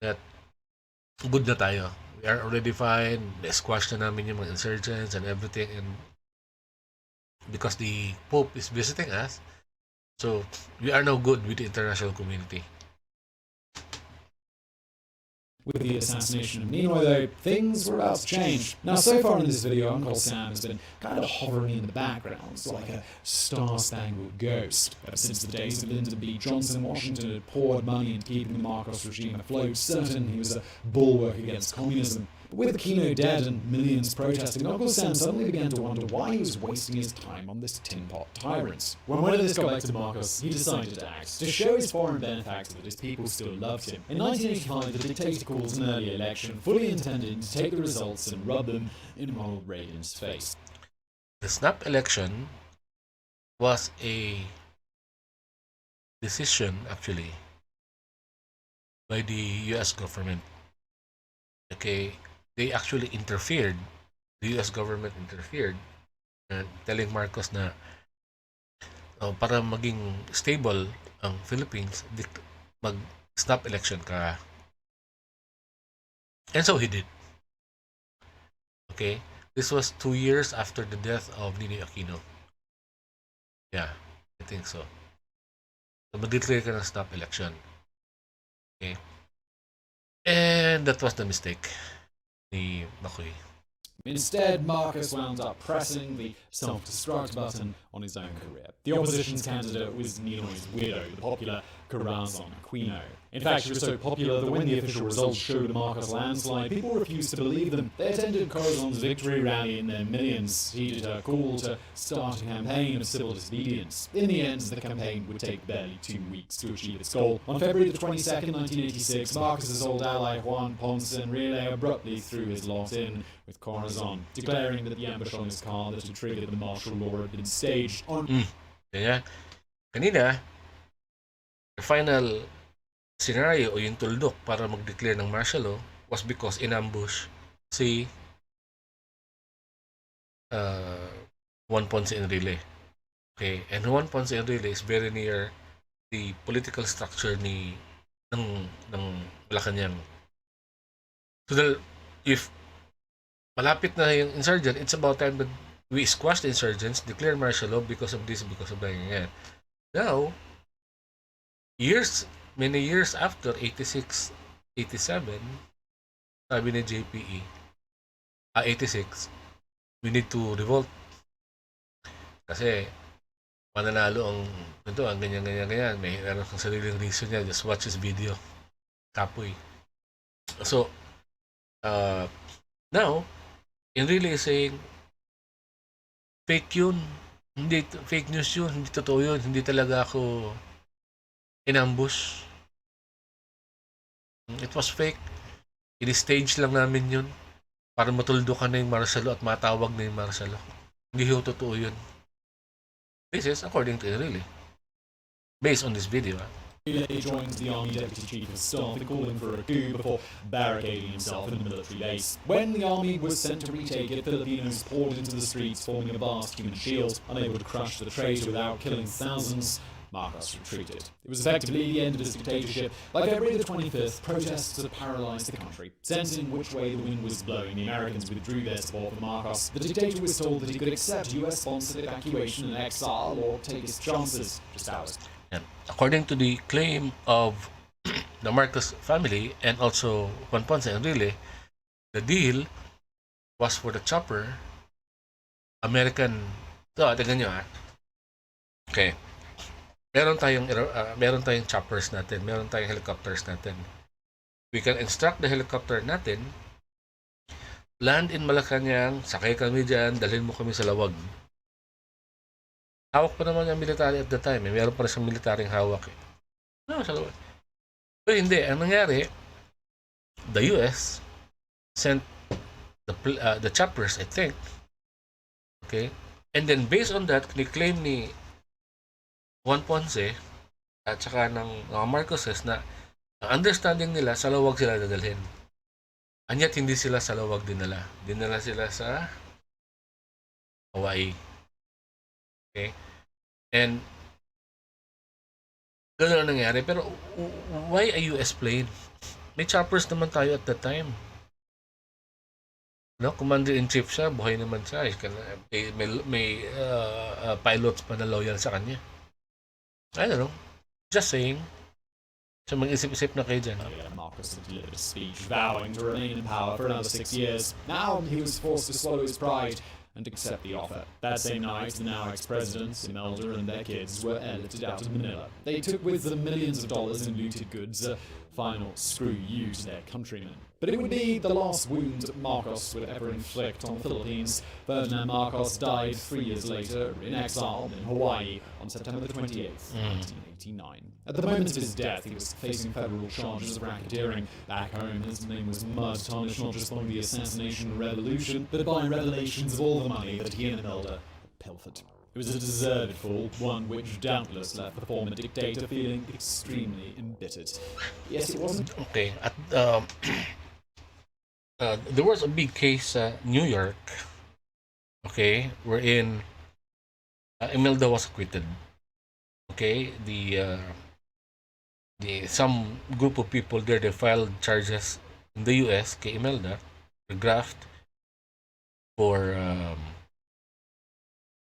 that good na tayo. We are already fine. Na-squash na namin yung mga insurgents and everything. And because the Pope is visiting us, so we are now good with the international community. With the assassination of Ninoy, though, things were about to change. Now, so far in this video, Uncle Sam has been kind of hovering in the background, like a star-spangled ghost. Ever since the days of Lyndon B. Johnson, Washington had poured money into keeping the Marcos regime afloat, certain he was a bulwark against communism. But with Aquino dead and millions protesting, Uncle Sam suddenly began to wonder why he was wasting his time on this tin-pot tyrant. When one of this got back to Marcos, he decided to act, to show his foreign benefactor that his people still loved him. In 1985, the dictator called an early election, fully intended to take the results and rub them in Ronald Reagan's face. The snap election was a decision, actually, by the US government. Okay, they actually interfered. The US government interfered, telling Marcos na para maging stable ang Philippines, mag-snap election ka. And so he did. Okay, this was 2 years after the death of Ninoy Aquino. Yeah, I think so. So mag-declare ka ng snap election. Okay. And that was the mistake ni Makoy. Instead, Marcos wound up pressing the self-destruct button on his own career. The opposition's candidate was Ninoy's widow, the popular Corazon Aquino. In fact, she was so popular that when the official results showed a Marcos landslide, people refused to believe them. They attended Corazon's victory rally in their millions, heeded her call to start a campaign of civil disobedience. In the end, the campaign would take barely 2 weeks to achieve its goal. On February the 22nd, 1986, Marcos's old ally Juan Ponce Enrile abruptly threw his lot in with Corazon, declaring that the ambush on his car that had triggered the martial law had been staged on... Kaya, kanina, the final scenario o yung tuldok para mag-declare ng martial law was because inambush si Juan Ponce Enrile. Okay, and Juan Ponce Enrile is very near the political structure ng Malacanang. So if malapit na yung insurgent, it's about time that we squash the insurgents, declare martial law because of this, because of that. Now, many years after, 86, 87, sabi ni JPE, 86, we need to revolt. Kasi, mananalo ang ganyan. May ano kang sariling reason niya. Just watch this video. Kapoy. So, now, Enrile is saying, fake yun. Hindi, fake news yun. Hindi totoo yun. Hindi talaga ako inambush. It was fake. In-stage lang namin yun para matuldukan na yung martial law at matawag na yung martial law. Hindi yun totoo yun. This is according to Enrile. Based on this video. Enrile joined the Army Deputy Chief of Staff in calling for a coup before barricading himself in a military base. When the army was sent to retake it, Filipinos poured into the streets, forming a vast human shield, unable to crush the traitor without killing thousands. Marcos retreated. It was effectively the end of his dictatorship. By February the 25th, protests had paralyzed the country. Sensing which way the wind was blowing, the Americans withdrew their support for Marcos. The dictator was told that he could accept US-sponsored evacuation and exile or take his chances, just ours. And according to the claim of the Marcos family and also Juan Ponce Enrile, the deal was for the chopper, American... So, tingnan nyo ha. Okay. Meron tayong choppers natin, meron tayong helicopters natin. We can instruct the helicopter natin, land in Malacanang, sakay kami dyan, dalhin mo kami sa lawag. Hawak pa naman yung military at the time. Meron pa rin siyang militaryong hawak. No, sa lawag. Pero hindi. Ang nangyari, the US sent the choppers, I think. Okay? And then based on that, ni-claim ni Juan Ponce at saka ng Marcoses na ang understanding nila sa lawag sila dadalhin. Anyat hindi sila sa lawag dinala. Dinala sila sa Hawaii. Okay? And gano'n ang nangyari. Pero why a US plane? May choppers naman tayo at that time. No, Commander-in-Chief siya, buhay naman siya. May pilots pa na loyal sa kanya. I don't know. Just saying. So mag-isip-isip na kayo dyan. Marcos had delivered a speech vowing to remain in power for another 6 years. Now he was forced to swallow his pride and accept the offer. That same night, the now ex-presidents, Imelda and their kids, were airlifted out of Manila. They took with them millions of dollars in looted goods, a final screw you to their countrymen. But it would be the last wound Marcos would ever inflict on the Philippines. Ferdinand Marcos died 3 years later in exile in Hawaii on September the 28th, 1989. At the moment of his death, he was facing federal charges of racketeering. Back home, his name was mud tarnished not just by the assassination revolution, but by revelations of all the money that he and Imelda had pilfered. It was a deserved fall, one which doubtless left the former dictator feeling extremely embittered. Yes, it wasn't... Okay, there was a big case New York, okay, wherein Imelda was acquitted. Okay, some group of people there, they filed charges in the US kay Imelda for graft, for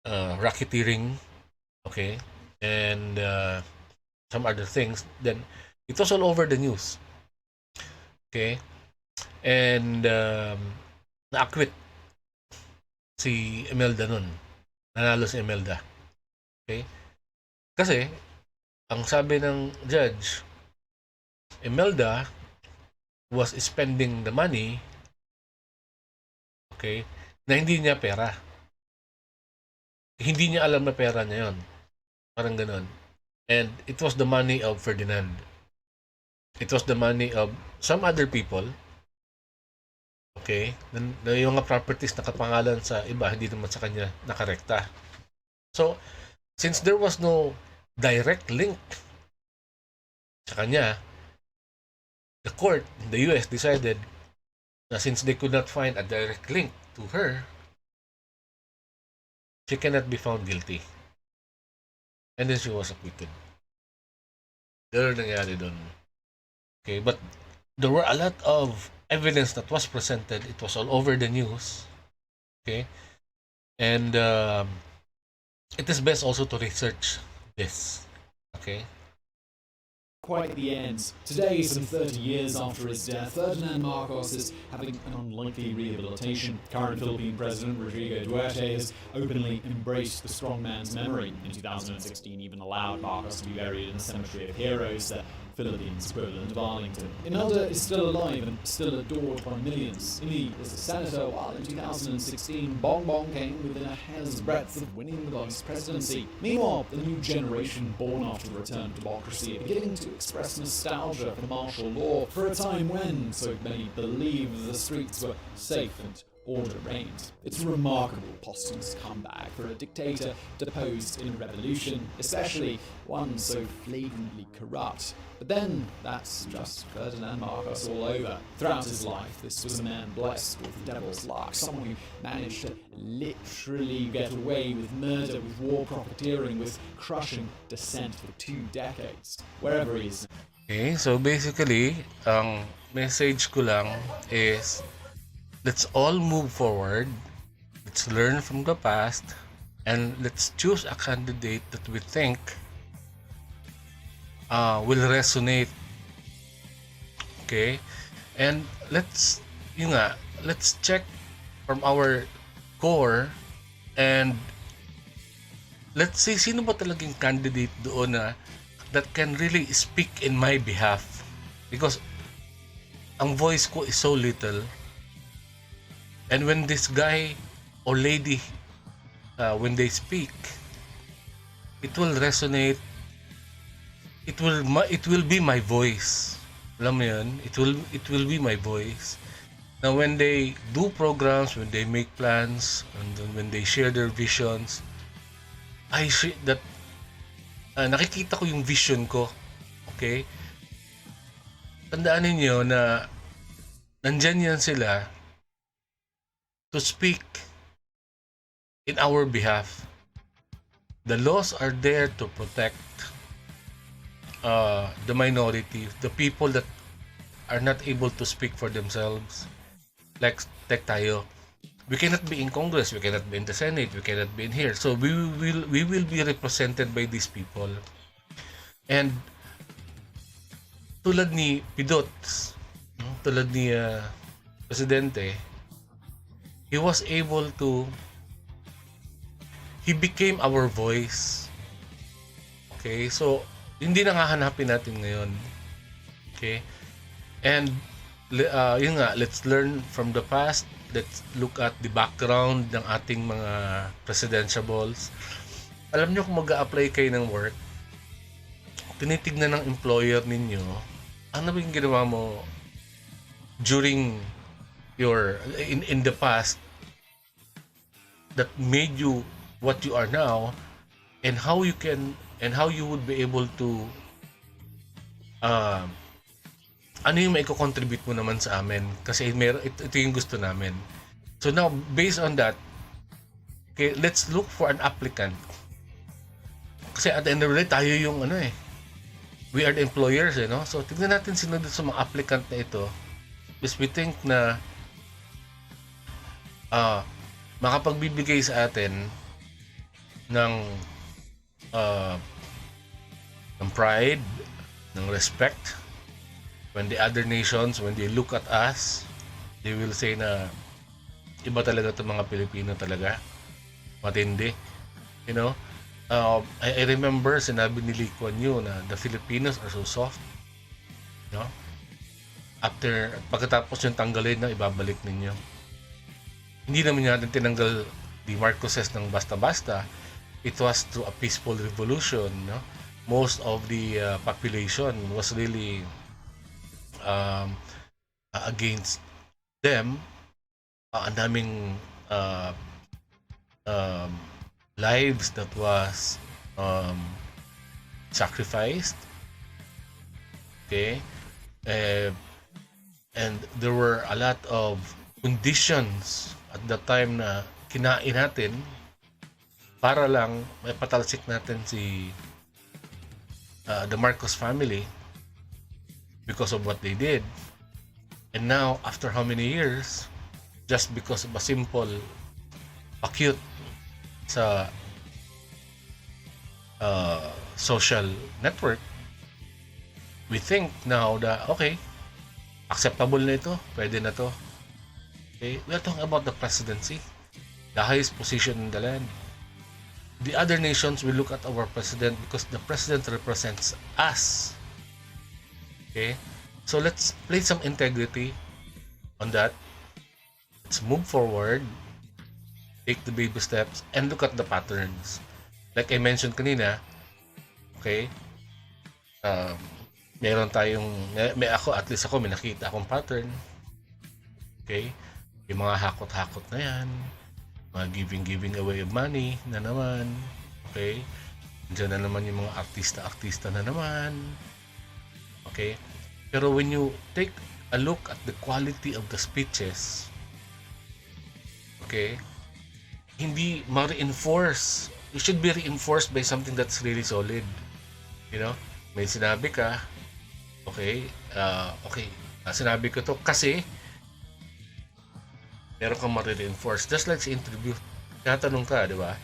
racketeering, okay, and some other things. Then it was all over the news, okay, and na-acquit si Imelda nun. Nanalo si Imelda, okay, kasi ang sabi ng judge, Imelda was spending the money, okay, na hindi niya pera. Hindi niya alam na pera niya yun. Parang ganun. And it was the money of Ferdinand. It was the money of some other people. Okay? Na yung mga properties nakapangalan sa iba, hindi naman sa kanya nakarekta. So, since there was no direct link sa kanya, the court, the US decided na since they could not find a direct link to her, she cannot be found guilty. And then she was acquitted. Ganun nangyari doon. Okay, but there were a lot of evidence that was presented. It was all over the news. Okay, and it is best also to research this. Okay. Quite at the end. Today, some 30 years after his death, Ferdinand Marcos is having an unlikely rehabilitation. Current Philippine President Rodrigo Duterte has openly embraced the strongman's memory. In 2016, even allowed Marcos to be buried in a cemetery of heroes, the Philippines equivalent of Arlington. Imelda is still alive and still adored by millions. He was a senator, while in 2016, Bong Bong came within a hair's breadth of winning the vice presidency. Meanwhile, the new generation born after the return of democracy are beginning to express nostalgia for martial law, for a time when, so many believe, the streets were safe and order reigned. It's a remarkable posthumous comeback for a dictator deposed in a revolution, especially one so flagrantly corrupt. But then, that's just Ferdinand Marcos all over. Throughout his life, this was a man blessed with the devil's luck, someone who managed to literally get away with murder, with war profiteering, with crushing dissent for 2 decades. Wherever he is. Okay, so basically, ang message ko lang is, let's all move forward, let's learn from the past, and let's choose a candidate that we think will resonate. Okay? And let's check from our core and let's see sino ba talagang candidate doon na that can really speak in my behalf. Because ang voice ko is so little. And when this guy or lady, when they speak, it will resonate. It will be my voice. Alam mo yun? It will be my voice. Now, when they do programs, when they make plans, and when they share their visions, I see that nakikita ko yung vision ko. Okay? Tandaan ninyo na nandyan yan sila to speak in our behalf. The laws are there to protect the minority, the people that are not able to speak for themselves. Like tayo. We cannot be in Congress, we cannot be in the Senate, we cannot be in here. So we will be represented by these people. And tulad ni Pidot, tulad ni Presidente, he was able to, he became our voice. Okay, so hindi na hahanapin natin ngayon. Okay, and yun nga, let's learn from the past. Let's look at the background ng ating mga presidentiables. Alam nyo, kung mag-a-apply kayo ng work, tinitignan ng employer ninyo, ano ba yung ginawa mo during your, in the past that made you what you are now, and how you can, and how you would be able to ano yung maiko-contribute mo naman sa amin, kasi ito yung gusto namin. So now, based on that, okay, let's look for an applicant. Kasi at the end of the day, tayo yung we are the employers, no? So tignan natin sino dito sa mga applicant na ito. Is we think na makapagbibigay sa atin ng pride, ng respect. When the other nations, when they look at us, they will say na iba talaga itong mga Pilipino talaga. Matindi. You know? I remember sinabi ni Lee Kuan Yew na the Filipinos are so soft, no? Pagkatapos yung tanggalin na ibabalik ninyo. Hindi naman natin tinanggal the Marcoses ng basta-basta. It was through a peaceful revolution, no? Most of the population was really against them. Ang daming lives that was sacrificed. Okay, and there were a lot of conditions at the time na kinain natin para lang may patalsik natin si the Marcos family because of what they did. And now, after how many years, just because of a simple pa-cute sa social network, we think now that, okay, acceptable na ito, pwede na to. Okay, we are talking about the presidency, the highest position in the land. The other nations will look at our president because the president represents us. Okay, so let's play some integrity on that. Let's move forward, take the baby steps, and look at the patterns. Like I mentioned kanina, okay, meron tayong, at least ako, may nakita akong pattern. Okay, yung mga hakot-hakot na yan, mga giving away of money na naman. Okay, diyan na naman yung mga artista na naman. Okay, pero when you take a look at the quality of the speeches, okay, hindi ma-reinforce. It should be reinforced by something that's really solid. You know, may sinabi ka, okay, sinabi ko to kasi meron kang ma-reinforce. Just like sa interview, tinatanong ka, di ba?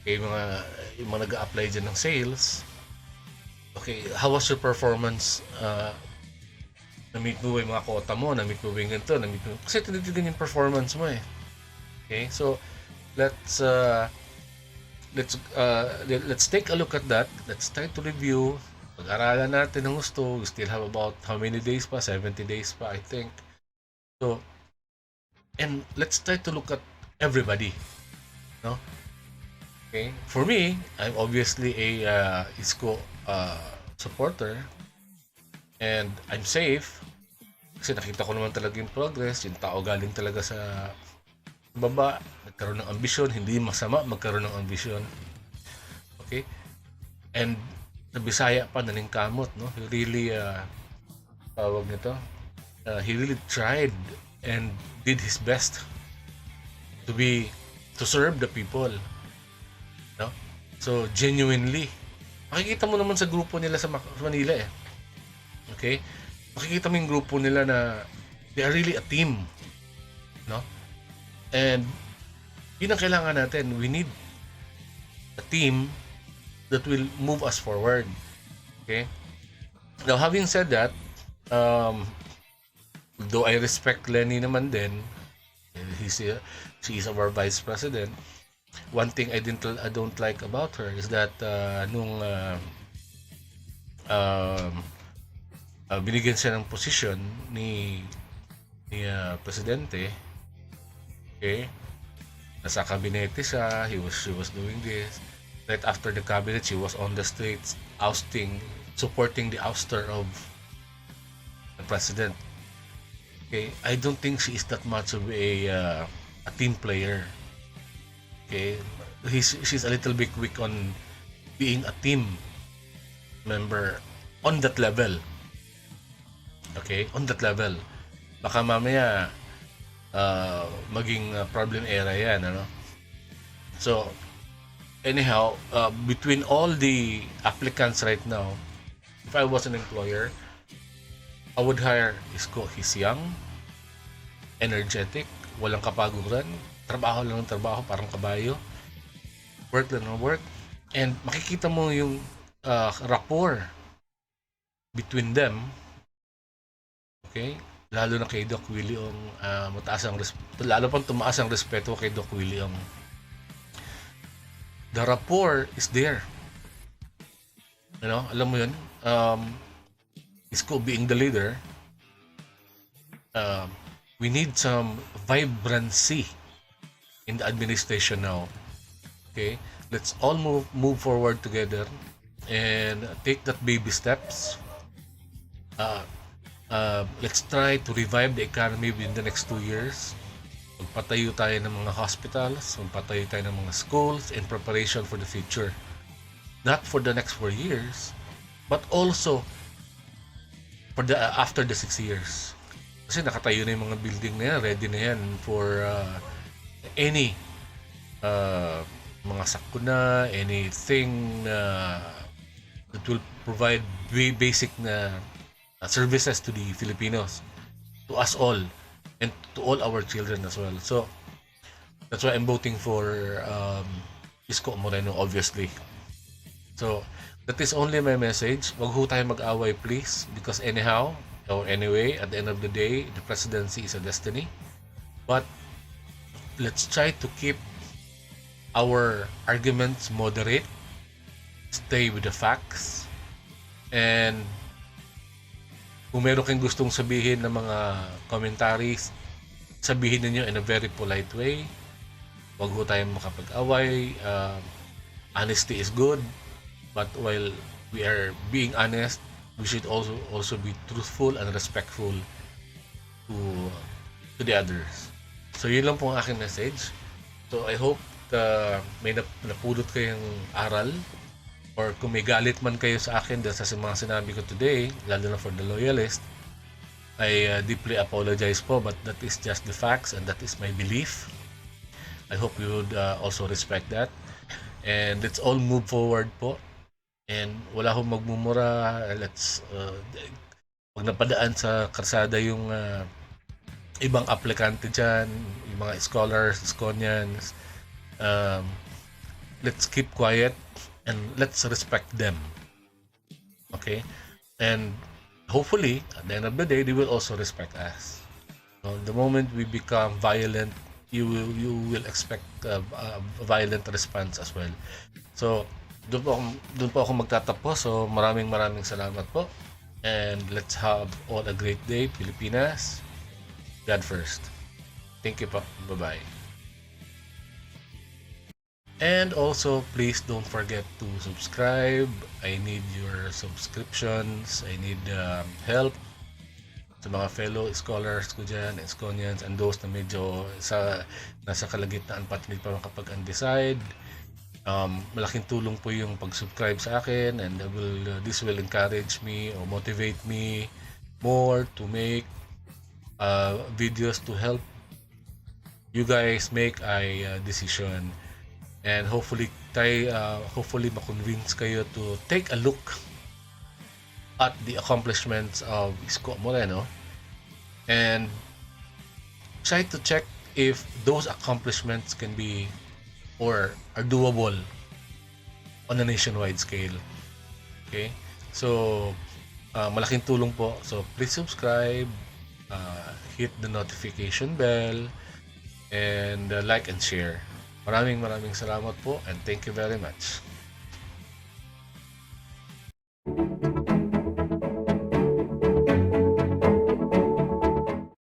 Okay, yung mga nag-a-apply dyan ng sales, okay, how was your performance? Na-meet mo yung mga quota mo, na-meet mo yung ganito, kasi tinitigan yung performance mo eh. Okay, so let's take a look at that. Let's try to review. Pag-aralan natin ng gusto. We still have about how many days pa? 70 days pa, I think. So, and let's try to look at everybody. No? Okay? For me, I'm obviously a Isko supporter. And I'm safe. Kasi nakita ko naman talaga yung progress. Yung tao galing talaga sa baba, nagkaroon ng ambisyon. Hindi masama magkaroon ng ambisyon. Okay? And sa Bisaya pa naningkamot, no? He really tawag nito, he really tried and did his best to serve the people, no? So genuinely, makikita mo naman sa grupo nila sa Manila eh. Okay? Makikita mo yung grupo nila na they are really a team, no? And yun ang kailangan natin. We need a team that will move us forward. Okay? Now, having said that, though I respect Lenny naman din, she is our vice president. One thing I don't like about her is that nung binigyan siya ng posisyon ni presidente, okay, nasa kabinete siya, she was doing this. Right after the cabinet, she was on the streets supporting the ouster of the president. Okay, I don't think she is that much of a team player. Okay, she's a little bit weak on being a team member on that level. Okay, on that level. Baka mamaya maging problem area yan, ano? So, anyhow, between all the applicants right now, if I was an employer, I would hire Isko. He's young, energetic, walang kapaguran, trabaho lang ng trabaho, parang kabayo, work lang ng work, and makikita mo yung rapport between them. Okay? Lalo na kay Doc Willie lalo pang tumaas ang respeto kay Doc Willie. the rapport is there. You know, alam mo yun, Isko being the leader, we need some vibrancy in the administration now. Okay, let's all move forward together and take that baby steps. Let's try to revive the economy within the next 2 years. Magpatayo tayo ng mga hospitals, magpatayo tayo ng mga schools in preparation for the future. Not for the next 4 years, but also for the after the 6 years. Kasi nakatayo na yung mga building na yan, ready na yan for any mga sakuna, anything that will provide basic na services to the Filipinos, to us all, and to all our children as well. So that's why I'm voting for Isko Moreno, obviously. So that is only my message. Wag ho tayo mag-away, please, because anyhow or anyway, at the end of the day, the presidency is a destiny. But let's try to keep our arguments moderate, stay with the facts, and kung meron kayong gustong sabihin ng mga commentaries, sabihin niyo in a very polite way. Wag ho tayong makapag-away. Honesty is good, but while we are being honest, we should also be truthful and respectful to the others. So yun lang po ang aking message. So I hope may napulot kayong aral, or kung may galit man kayo sa akin dahil sa mga sinabi ko today, lalo na for the loyalist, I deeply apologize po, but that is just the facts and that is my belief. I hope you would also respect that. And let's all move forward po. And wala akong magmumura. Let's pag napadaan sa karsada yung ibang aplikante dyan, yung mga scholars, Sconians, let's keep quiet and let's respect them. Okay? And hopefully, at the end of the day, they will also respect us. So, the moment we become violent, you will expect a violent response as well. So, doon po ako magtatapos. So, maraming salamat po. And let's have all a great day, Pilipinas. God first. Thank you po. Bye-bye. And also, please don't forget to subscribe. I need your subscriptions. I need help sa mga fellow scholars ko dyan, Esconians, and those na medyo nasa kalagitnaan pa at hindi pa makapag-undecide. Malaking tulong po yung pag-subscribe sa akin, and this will encourage me or motivate me more to make videos to help you guys make a decision. And hopefully ma-convince kayo to take a look at the accomplishments of Isko Moreno and try to check if those accomplishments can be or are doable on a nationwide scale. Okay? So, malaking tulong po. So, please subscribe, hit the notification bell, and like and share. Maraming salamat po, and thank you very much.